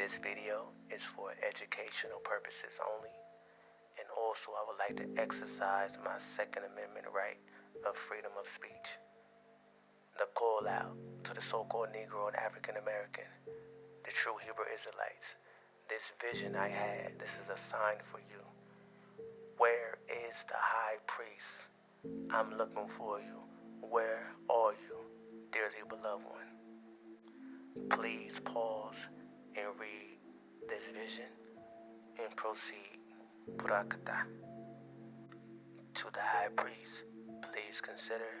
This video is for educational purposes only, and also I would like to exercise my Second Amendment right of freedom of speech. The call out to the so-called Negro and African American, the true Hebrew Israelites. This vision I had, this is a sign for you. Where is the high priest? I'm looking for you. Where are you, dearly beloved one? Please pause and read this vision and proceed. Purakata. To the high priest, please consider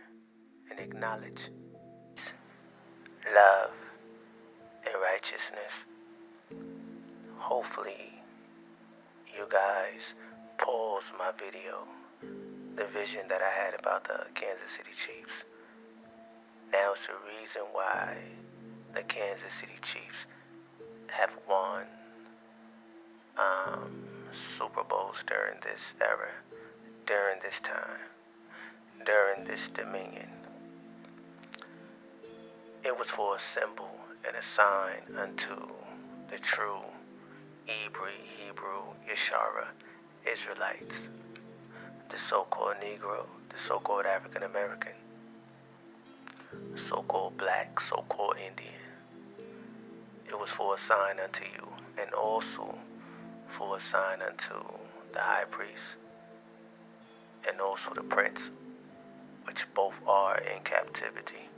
and acknowledge love and righteousness. Hopefully, you guys pause my video, the vision that I had about the Kansas City Chiefs. Now it's the reason why the Kansas City Chiefs have won Super Bowls during this era, during this time, during this dominion. It was for a symbol and a sign unto the true Hebrew yahayah Israelites, the so-called Negro, the so-called African American, so-called black, so-called Indian. It was for a sign unto you, and also for a sign unto the high priest, and also the prince, which both are in captivity.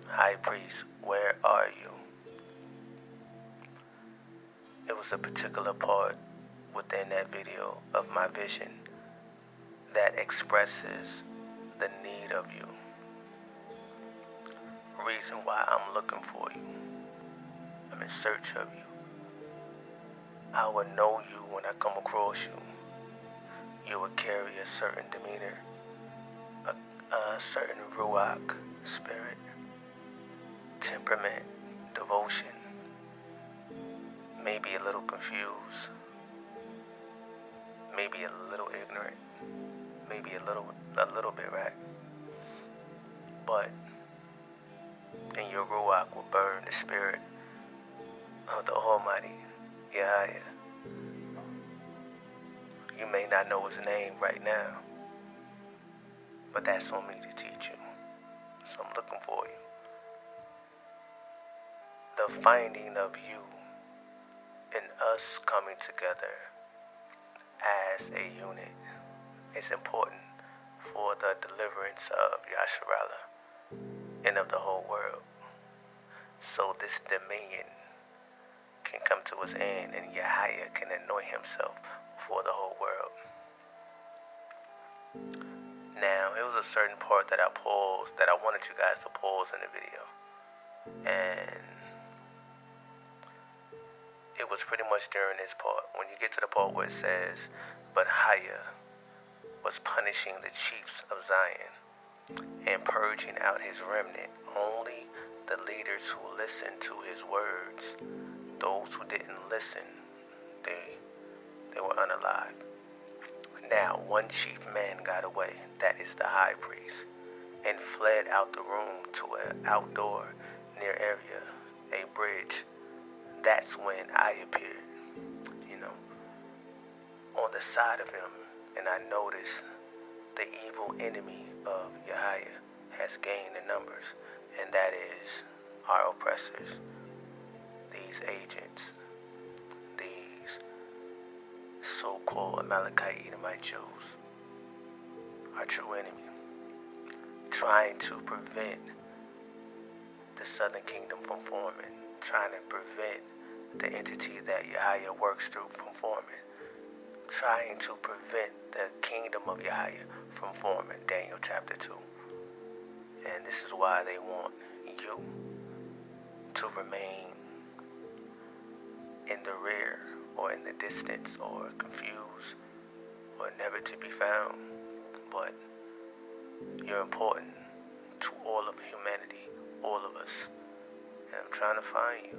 High priest, where are you? It was a particular part within that video of my vision that expresses the need of you. Reason why I'm looking for you. I'm in search of you. I will know you when I come across you. You will carry a certain demeanor, a certain ruach spirit, temperament, devotion, maybe a little confused, maybe a little ignorant, maybe a little bit right. But in your ruach will burn the spirit of the Almighty Yahayah. You may not know his name right now, but that's on me to teach you. So I'm looking for you. The finding of you and us coming together as a unit is important for the deliverance of Yasharallah and of the whole world. So this dominion can come to its end and Yahayah can anoint himself for the whole world. Now, it was a certain part that I paused, that I wanted you guys to pause in the video. And it was pretty much during this part, when you get to the part where it says, but Yahayah was punishing the chiefs of Zion and purging out his remnant, only the leaders who listened to his words. Those who didn't listen, they were unalive. Now one chief man got away, that is the high priest, and fled out the room to an outdoor near area, a bridge. That's when I appeared, on the side of him, and I noticed the evil enemy of Yahayah has gained in numbers, and that is our oppressors, these agents, these so-called Amalekite Edomite Jews, our true enemy, trying to prevent the southern kingdom from forming, trying to prevent the entity that Yahayah works through from forming, trying to prevent the kingdom of Yahayah from forming, Daniel chapter 2. And this is why they want you to remain in the rear or in the distance or confused or never to be found. But you're important to all of humanity, all of us. And I'm trying to find you.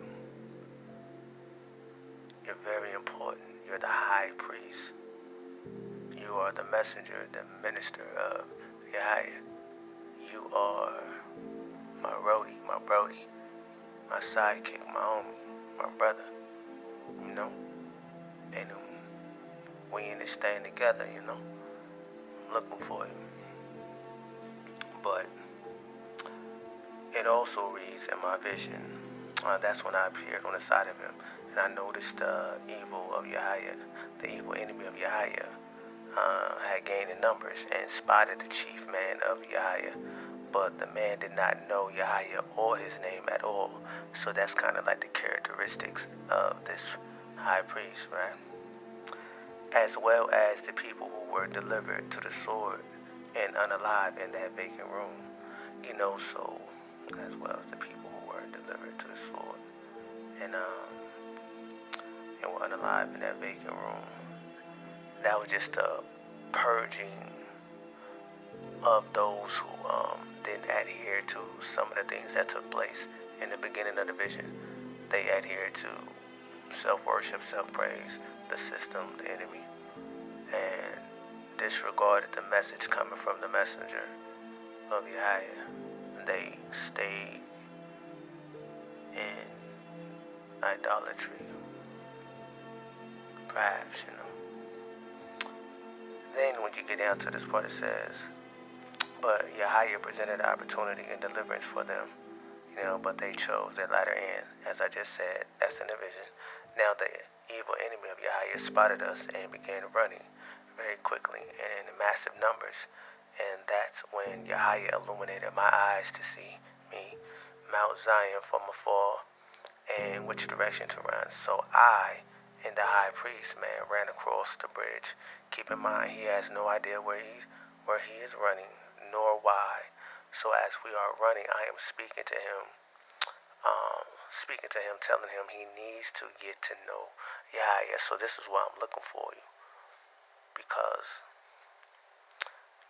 You're very important. You're the high priest. You are the messenger, the minister of Yahayah. You are my roadie, my brody. my sidekick, my homie, my brother, you know. And we in this thing together, you know. I'm looking for it. But it also reads in my vision, that's when I appeared on the side of him, and I noticed the evil of Yahayah, the evil enemy of Yahayah, had gained in numbers and spotted the chief man of Yahayah. But the man did not know Yahayah or his name at all. So that's kind of like the characteristics of this high priest, right? As well as the people who were delivered to the sword and unalive in that vacant room. You know, so as well as the people who were delivered to the sword and were unalive in that vacant room. That was just a purging of those who didn't adhere to some of the things that took place in the beginning of the vision. They adhered to self-worship, self-praise, the system, the enemy, and disregarded the message coming from the messenger of Yahayah. They stayed in idolatry, perhaps, you know. Then when you get down to this part, it says, but Yahayah presented opportunity and deliverance for them, you know, but they chose their latter end. As I just said, that's in the vision. Now the evil enemy of Yahayah spotted us and began running very quickly and in massive numbers. And that's when Yahayah illuminated my eyes to see me, Mount Zion, from afar, and which direction to run. So I and the high priest, man, ran across the bridge. Keep in mind, he has no idea where he is running, nor why. So as we are running, I am speaking to him, telling him he needs to get to know Yahayah. So this is why I'm looking for you, because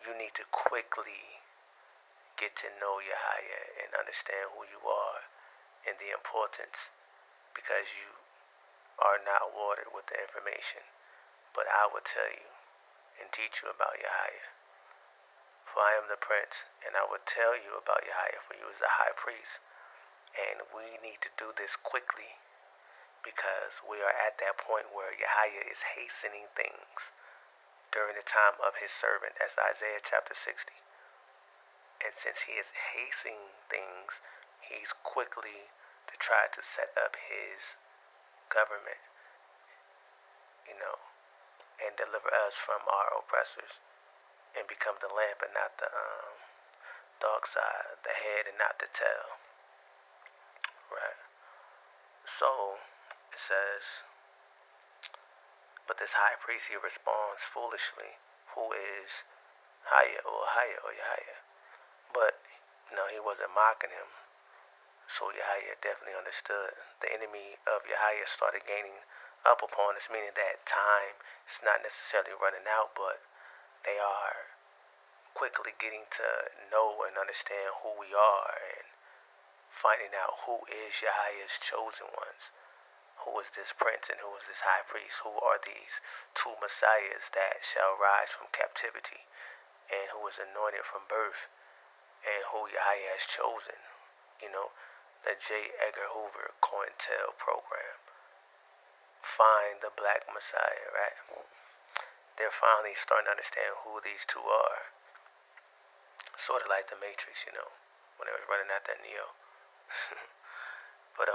you need to quickly get to know Yahayah and understand who you are and the importance, because you are not watered with the information. But I will tell you and teach you about Yahayah. For I am the prince, and I will tell you about Yahayah, for you is the high priest. And we need to do this quickly, because we are at that point where Yahayah is hastening things during the time of his servant, as Isaiah chapter 60. And since he is hastening things, he's quickly to try to set up his government, you know, and deliver us from our oppressors and become the lamp and not the dark side, the head and not the tail. Right? So it says, but this high priest, he responds foolishly, who is Yahayah. But no, he wasn't mocking him. So Yahayah definitely understood. The enemy of Yahayah started gaining up upon us, meaning that time is not necessarily running out, but they are quickly getting to know and understand who we are and finding out who is Yahayah's chosen ones. Who is this prince and who is this high priest? Who are these two messiahs that shall rise from captivity, and who is anointed from birth, and who Yahayah has chosen? You know, the J. Edgar Hoover COINTEL program. Find the black messiah, right? They're finally starting to understand who these two are. Sort of like the Matrix, you know, when they was running out that Neo. But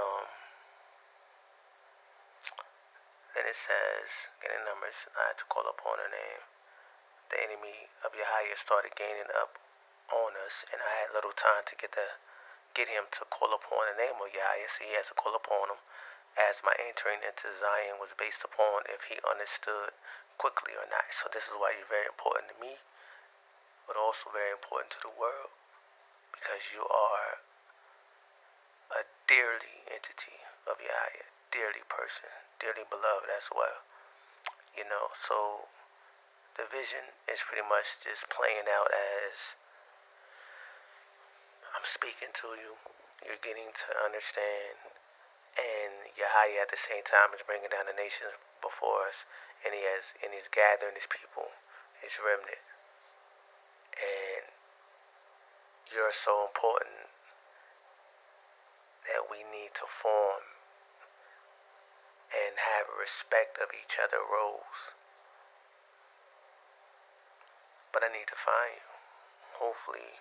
then it says, getting numbers, I had to call upon her name. The enemy of Yahayah started gaining up on us, and I had little time to get him to call upon the name of Yahayah. So he has to call upon him, as my entering into Zion was based upon if he understood quickly or not. So this is why you're very important to me, but also very important to the world, because you are a dearly entity of Yahayah, dearly person, dearly beloved as well. You know, so the vision is pretty much just playing out as I'm speaking to you, you're getting to understand, and Yahayah at the same time is bringing down the nations before us, and he's gathering his people, his remnant, and you're so important that we need to form and have respect of each other's roles. But I need to find you. Hopefully,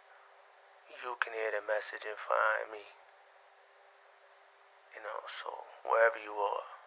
you can hear the message and find me. So wherever you are,